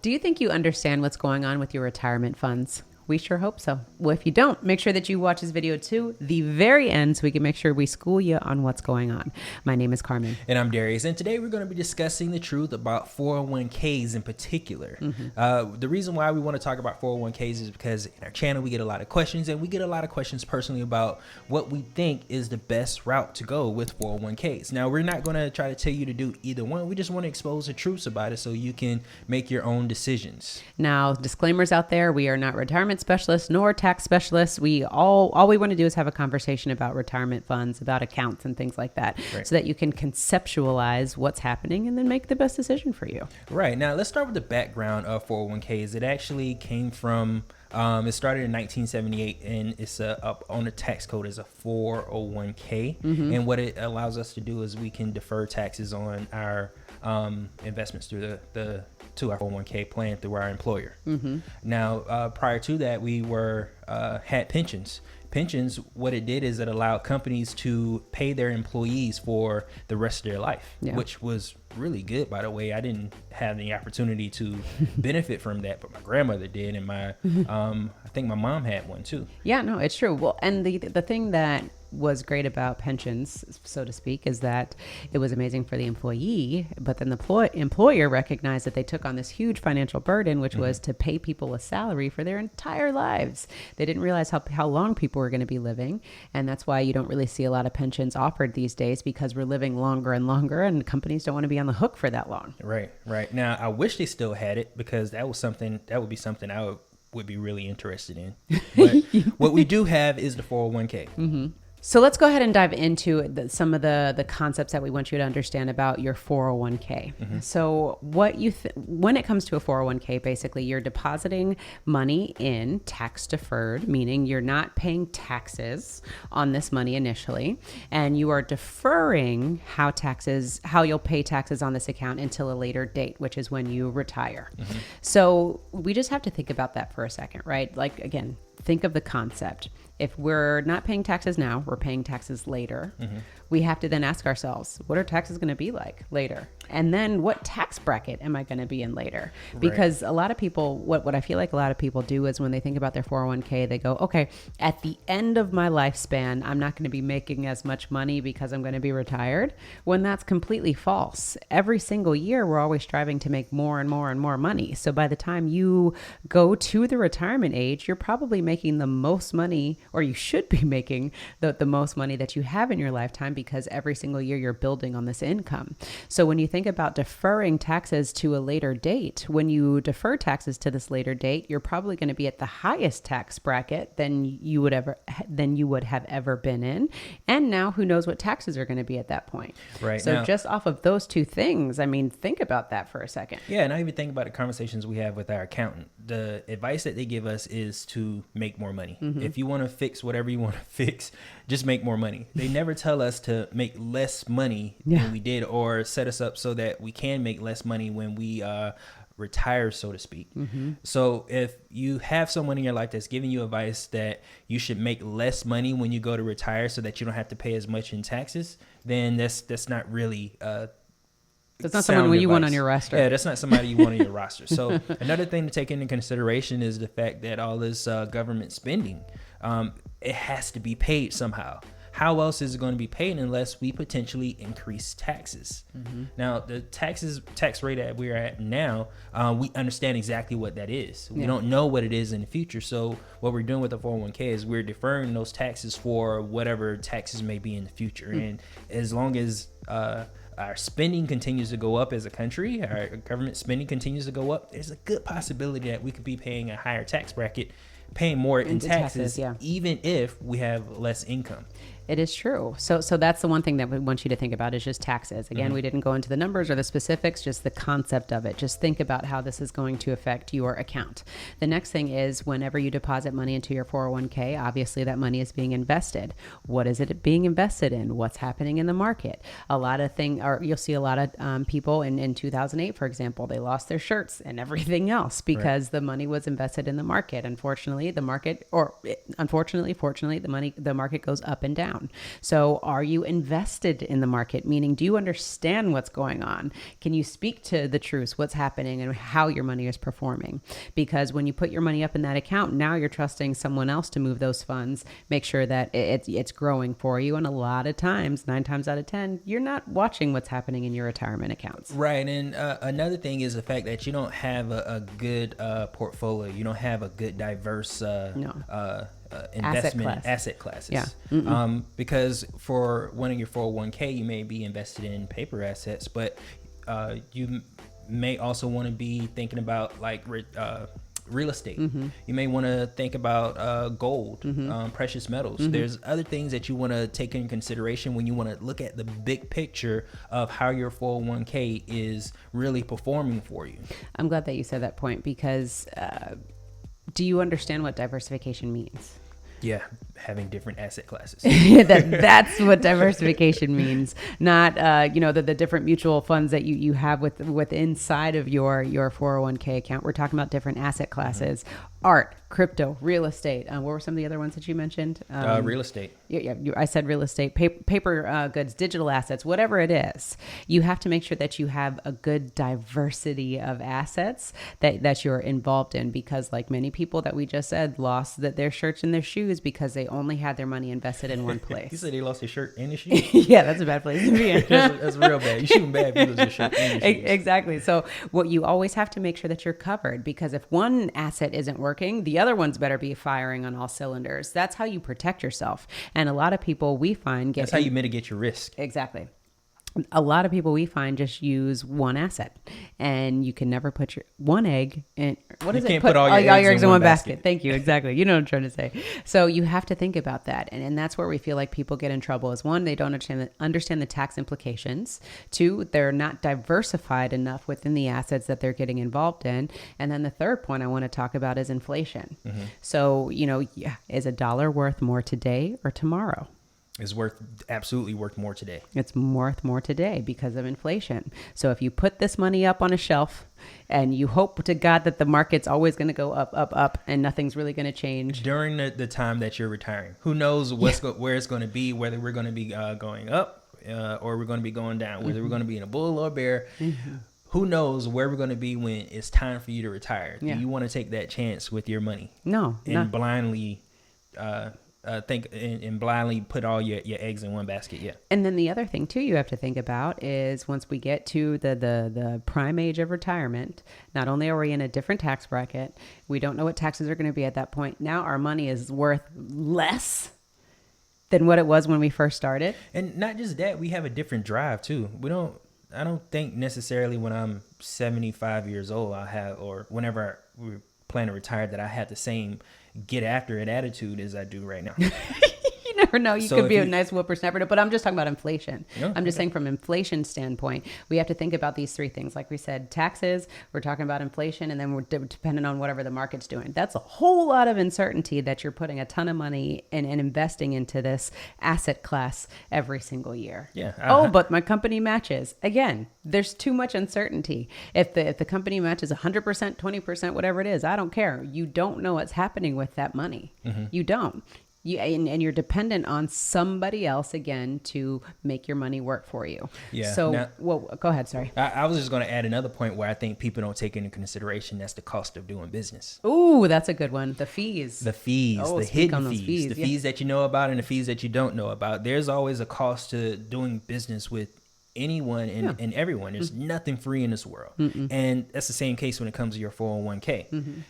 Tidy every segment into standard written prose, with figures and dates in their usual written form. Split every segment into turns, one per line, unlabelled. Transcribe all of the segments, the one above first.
Do you think you understand what's going on with your retirement funds? We sure hope so. Well, if you don't, make sure that you watch this video to the very end so we can make sure we school you on what's going on. My name is Carmen.
And I'm Darius. And today we're going to be discussing the truth about 401ks in particular. The reason why we want to talk about 401ks is because in our channel, we get a lot of questions, and we get a lot of questions personally about what we think is the best route to go with 401ks. Now, we're not going to try to tell you to do either one. We just want to expose the truths about it so you can make your own decisions.
Now, disclaimers out there, we are not retirement specialists nor tax specialists. All we want to do is have a conversation about retirement funds, about accounts and things like that, so that you can conceptualize what's happening and then make the best decision for you.
Right. Now, let's start with the background of 401ks. It actually came from, it started in 1978, and it's up on the tax code as a 401k. And what it allows us to do is we can defer taxes on our investments through to our 401k plan through our employer. Now, prior to that, we had pensions. Pensions, what it did is it allowed companies to pay their employees for the rest of their life, which was really good, by the way. I didn't have the opportunity to benefit from that, but my grandmother did, and I think my mom had one too.
Yeah, no, it's true. Well, and the thing that was great about pensions, so to speak, is that it was amazing for the employee, but then the employer recognized that they took on this huge financial burden, which was to pay people a salary for their entire lives. They didn't realize how long people were going to be living, and that's why you don't really see a lot of pensions offered these days, because we're living longer and longer, and companies don't want to be on the hook for that long. Right.
Now, I wish they still had it, because that would be something I would be really interested in. But what we do have is the 401k.
So let's go ahead and dive into some of the concepts that we want you to understand about your 401k. So when it comes to a 401k, basically you're depositing money in tax deferred, meaning you're not paying taxes on this money initially, and you are deferring how you'll pay taxes on this account until a later date, which is when you retire. So we just have to think about that for a second, right? Like, again, think of the concept. If we're not paying taxes now, we're paying taxes later. We have to then ask ourselves, what are taxes going to be like later? And then what tax bracket am I going to be in later? Because a lot of people, what I feel like a lot of people do is when they think about their 401k, they go, okay, at the end of my lifespan, I'm not going to be making as much money because I'm going to be retired, when that's completely false. Every single year, we're always striving to make more and more and more money. So by the time you go to the retirement age, you're probably making the most money, or you should be making the most money that you have in your lifetime, because every single year you're building on this income. So when you think about deferring taxes to a later date, when you defer taxes to this later date, you're probably going to be at the highest tax bracket than you would have ever been in. And now who knows what taxes are going to be at that point. Right. So just off of those two things, I mean, think about that for a second.
Yeah. And I even think about the conversations we have with our accountant. The advice that they give us is to make more money. If you want to fix whatever you want to fix, just make more money. They never tell us to make less money than we did, or set us up so that we can make less money when we retire, so to speak. So if you have someone in your life that's giving you advice that you should make less money when you go to retire so that you don't have to pay as much in taxes, then that's not really
that's not someone you want on your roster.
Yeah, that's not somebody you want on your roster. So another thing to take into consideration is the fact that all this government spending, it has to be paid somehow. How else is it going to be paid unless we potentially increase taxes? Now, the tax rate that we're at now, we understand exactly what that is. We don't know what it is in the future. So what we're doing with the 401k is we're deferring those taxes for whatever taxes may be in the future. And as long as our spending continues to go up as a country, our government spending continues to go up, there's a good possibility that we could be paying a higher tax bracket, paying more in taxes, even if we have less income.
It is true. So that's the one thing that we want you to think about is just taxes. Again, we didn't go into the numbers or the specifics, just the concept of it. Just think about how this is going to affect your account. The next thing is whenever you deposit money into your 401k, obviously that money is being invested. What is it being invested in? What's happening in the market? You'll see a lot of people in 2008, for example, they lost their shirts and everything else because the money was invested in the market. Fortunately, the market goes up and down. down. So are you invested in the market? Meaning, do you understand what's going on? Can you speak to the truth, what's happening and how your money is performing? Because when you put your money up in that account, now you're trusting someone else to move those funds, make sure that it's growing for you. And a lot of times, 9 times out of 10, you're not watching what's happening in your retirement accounts.
Right. And another thing is the fact that you don't have a good portfolio. You don't have a good diverse investment asset classes.
Yeah.
Because for one of your 401k, you may be invested in paper assets, but you may also want to be thinking about like real estate. You may want to think about gold, precious metals. There's other things that you want to take into consideration when you want to look at the big picture of how your 401k is really performing for you.
I'm glad that you said that point, because do you understand what diversification means?
Yeah, having different asset classes.
That's what diversification means. Not the different mutual funds that you have with inside of your 401k account. We're talking about different asset classes. Art, crypto, real estate. What were some of the other ones that you mentioned?
Real estate.
Yeah, I said real estate, paper goods, digital assets, whatever it is. You have to make sure that you have a good diversity of assets that you're involved in, because like many people that we just said lost their shirts and their shoes because they only had their money invested in one place.
You said they lost their shirt and their shoes?
Yeah, that's a bad place to be in.
That's real bad. You're shooting bad if you lose your shirt and your shoes.
Exactly. So what you always have to make sure that you're covered, because if one asset isn't working, the other ones better be firing on all cylinders. That's how you protect yourself. And a lot of people we find
that's how you mitigate your risk.
Exactly. A lot of people we find just use one asset, and you can never put your one egg in. What is it?
You can't put all your eggs in one basket.
Thank you. Exactly. You know what I'm trying to say. So you have to think about that. And that's where we feel like people get in trouble is, one, they don't understand the tax implications. Two, they're not diversified enough within the assets that they're getting involved in. And then the third point I want to talk about is inflation. So, is $1 worth more today or tomorrow?
Is absolutely worth more today.
It's worth more today because of inflation. So if you put this money up on a shelf and you hope to God that the market's always going to go up, up, up, and nothing's really going to change
during the time that you're retiring, who knows where it's going to be, whether we're going to be going up or we're going to be going down, whether we're going to be in a bull or a bear. Who knows where we're going to be when it's time for you to retire? Do you want to take that chance with your money?
No,
and blindly think and blindly put all your eggs in one basket. Yeah.
And then the other thing too you have to think about is, once we get to the prime age of retirement, not only are we in a different tax bracket, we don't know what taxes are going to be at that point. Now our money is worth less than what it was when we first started. And
not just that, we have a different drive too. I don't think necessarily when I'm 75 years old, or whenever we plan to retire, that I have the same get after it attitude as I do right now.
You never know. You could be a nice whippersnapper, but I'm just talking about inflation. I'm just saying from inflation standpoint, we have to think about these three things. Like we said, taxes, we're talking about inflation, and then we're dependent on whatever the market's doing. That's a whole lot of uncertainty that you're putting a ton of money and investing into this asset class every single year.
Yeah.
But my company matches. Again, there's too much uncertainty. If the company matches 100%, 20%, whatever it is, I don't care. You don't know what's happening with that money. You don't. And you're dependent on somebody else again to make your money work for you.
Yeah.
So, go ahead. Sorry.
I was just going to add another point where I think people don't take into consideration. That's the cost of doing business.
Ooh, that's a good one. The fees.
The hidden fees. The fees that you know about and the fees that you don't know about. There's always a cost to doing business with anyone and everyone. There's nothing free in this world. And that's the same case when it comes to your 401k.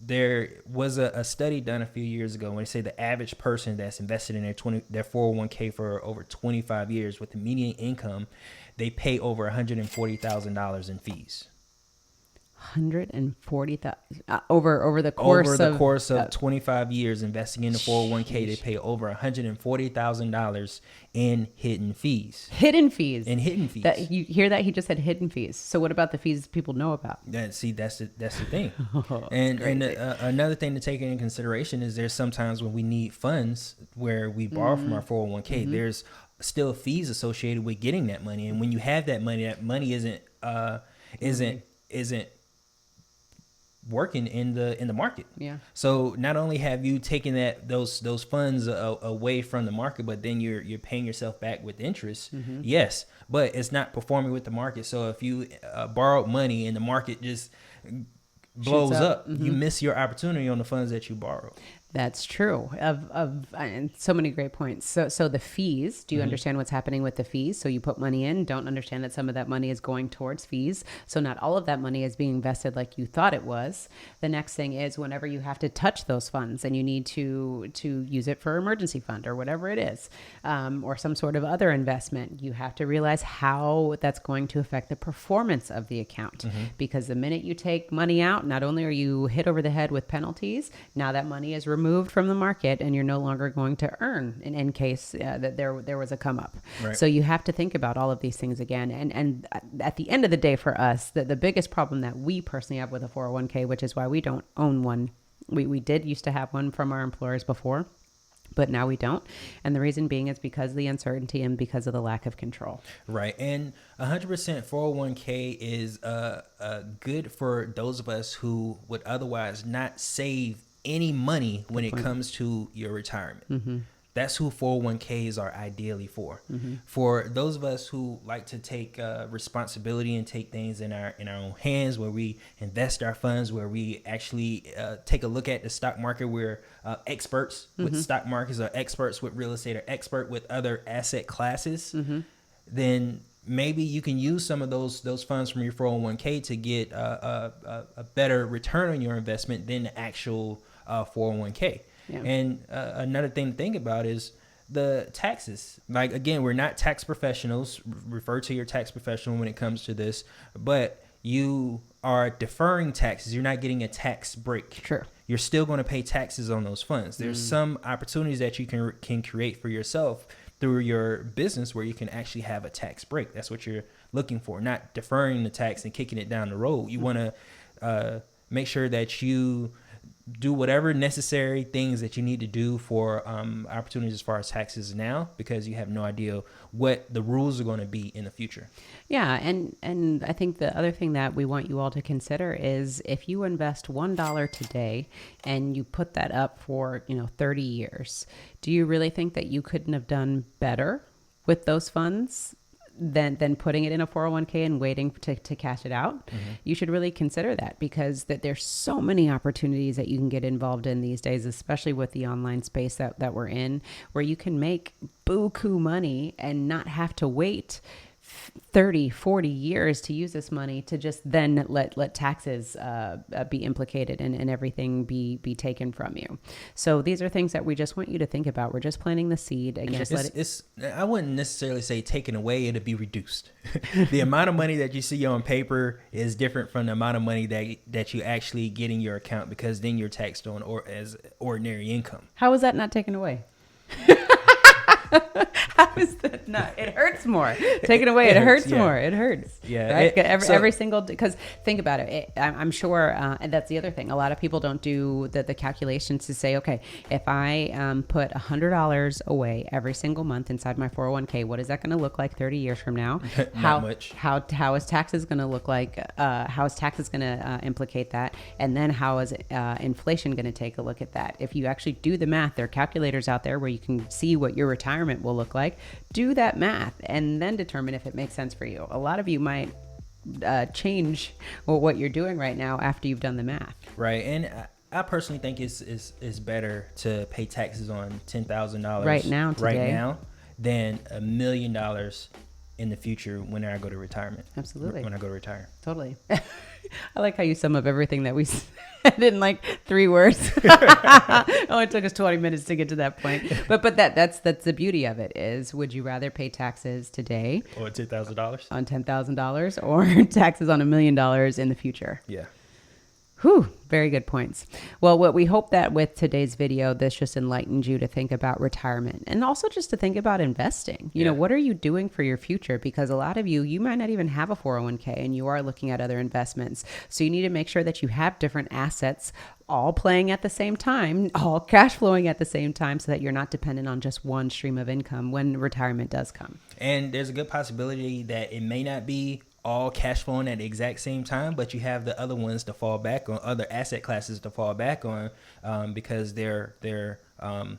There was a study done a few years ago when they say the average person that's invested in their 401k for over 25 years with the median income, they pay over $140,000 in fees.
140,000 over the course
of 25 years investing in the 401k. They pay over $140,000 in hidden fees.
You hear that? He just said hidden fees. So what about the fees people know about?
That's the thing. And another thing to take into consideration is there's sometimes when we need funds where we borrow from our 401k, there's still fees associated with getting that money. And when you have that money isn't working in the market.
Yeah.
So not only have you taken those funds away from the market, but then you're paying yourself back with interest. Yes, but it's not performing with the market. So if you borrowed money and the market just blows up, you miss your opportunity on the funds that you borrowed.
That's true. And so many great points. So the fees, do you understand what's happening with the fees? So you put money in, don't understand that some of that money is going towards fees. So not all of that money is being invested like you thought it was. The next thing is whenever you have to touch those funds and you need to use it for emergency fund or whatever it is, or some sort of other investment, you have to realize how that's going to affect the performance of the account. Because the minute you take money out, not only are you hit over the head with penalties, now that money is removed from the market and you're no longer going to earn in case that there was a come up.
Right.
So you have to think about all of these things again. And at the end of the day for us, the biggest problem that we personally have with a 401k, which is why we don't own one. We did used to have one from our employers before, but now we don't. And the reason being is because of the uncertainty and because of the lack of control.
Right. And 100% 401k is good for those of us who would otherwise not save any money when it comes to your retirement. That's who 401ks are ideally for. For those of us who like to take responsibility and take things in our own hands, where we invest our funds, where we actually take a look at the stock market. We're experts with stock markets, or experts with real estate, or expert with other asset classes. Then maybe you can use some of those funds from your 401k to get a better return on your investment than the actual 401k. Yeah. And another thing to think about is the taxes. Like, again, we're not tax professionals. Refer to your tax professional when it comes to this, but you are deferring taxes. You're not getting a tax break.
Sure.
You're still going to pay taxes on those funds. There's some opportunities that you can create for yourself through your business where you can actually have a tax break. That's what you're looking for, not deferring the tax and kicking it down the road. You want to make sure that you do whatever necessary things that you need to do for opportunities as far as taxes now, because you have no idea what the rules are going to be in the future.
Yeah. And I think the other thing that we want you all to consider is if you invest $1 today and you put that up for, 30 years, do you really think that you couldn't have done better with those funds than putting it in a 401k and waiting to cash it out? You should really consider that, because there's so many opportunities that you can get involved in these days, especially with the online space that we're in, where you can make buku money and not have to wait 30, 40 years to use this money to just then let taxes be implicated and everything be taken from you. So these are things that we just want you to think about. We're just planting the seed. And
I wouldn't necessarily say taken away, it'd be reduced. The amount of money that you see on paper is different from the amount of money that you actually get in your account, because then you're taxed on as ordinary income.
How is that not taken away? How is that not? It hurts more. Taken away, it hurts more. It hurts.
Yeah.
Right? Every single, because think about it. I'm sure, and that's the other thing. A lot of people don't do the calculations to say, okay, if I put $100 away every single month inside my 401k, what is that going to look like 30 years from now?
Not much.
How is taxes going to look like? How is taxes going to implicate that? And then how is inflation going to take a look at that? If you actually do the math, there are calculators out there where you can see what your retirement will look like. Do that math and then determine if it makes sense for you. A lot of you might change what you're doing right now after you've done the math.
Right. And I personally think it's better to pay taxes on $10,000
right now
than $1 million in the future when I go to retirement.
Absolutely.
When I go to retire.
Totally. I like how you sum up everything that we said in like 3 words. It only took us 20 minutes to get to that point. But that's the beauty of it is, would you rather pay taxes today
or $10,000
on $10,000 or taxes on $1 million in the future?
Yeah.
Whew, very good points. Well, what we hope that with today's video, this just enlightened you to think about retirement and also just to think about investing. You know, what are you doing for your future? Because a lot of you might not even have a 401k and you are looking at other investments. So you need to make sure that you have different assets all playing at the same time, all cash flowing at the same time, so that you're not dependent on just one stream of income when retirement does come.
And there's a good possibility that it may not be all cash flowing at the exact same time, but you have the other ones to fall back on, other asset classes to fall back on, because they're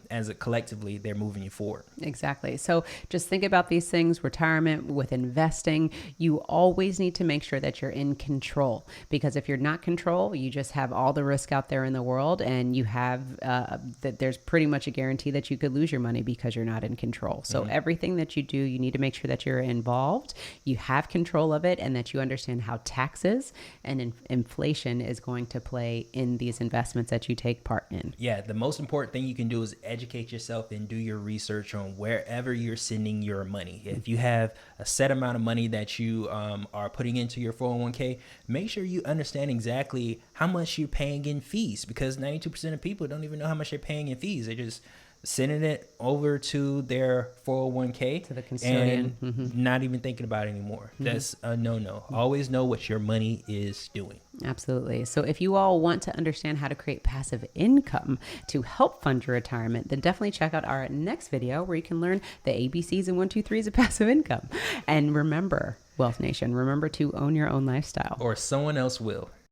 as a collectively they're moving you forward.
Exactly. So just think about these things, retirement with investing. You always need to make sure that you're in control, because if you're not control, you just have all the risk out there in the world, and you have that there's pretty much a guarantee that you could lose your money because you're not in control. So everything that you do, you need to make sure that you're involved, you have control of it, and that you understand how taxes and inflation is going to play in these investments that you take part in.
Yeah, the most important thing you can do is educate yourself and do your research on wherever you're sending your money. If you have a set amount of money that you are putting into your 401k, make sure you understand exactly how much you're paying in fees, because 92% of people don't even know how much they're paying in fees. They're just sending it over to their 401k
to the custodian,
and not even thinking about it anymore. That's a no-no. Always know what your money is doing.
Absolutely. So if you all want to understand how to create passive income to help fund your retirement, then definitely check out our next video where you can learn the ABCs and 1, 2, 3s of passive income. And remember, Wealth Nation, remember to own your own lifestyle.
Or someone else will.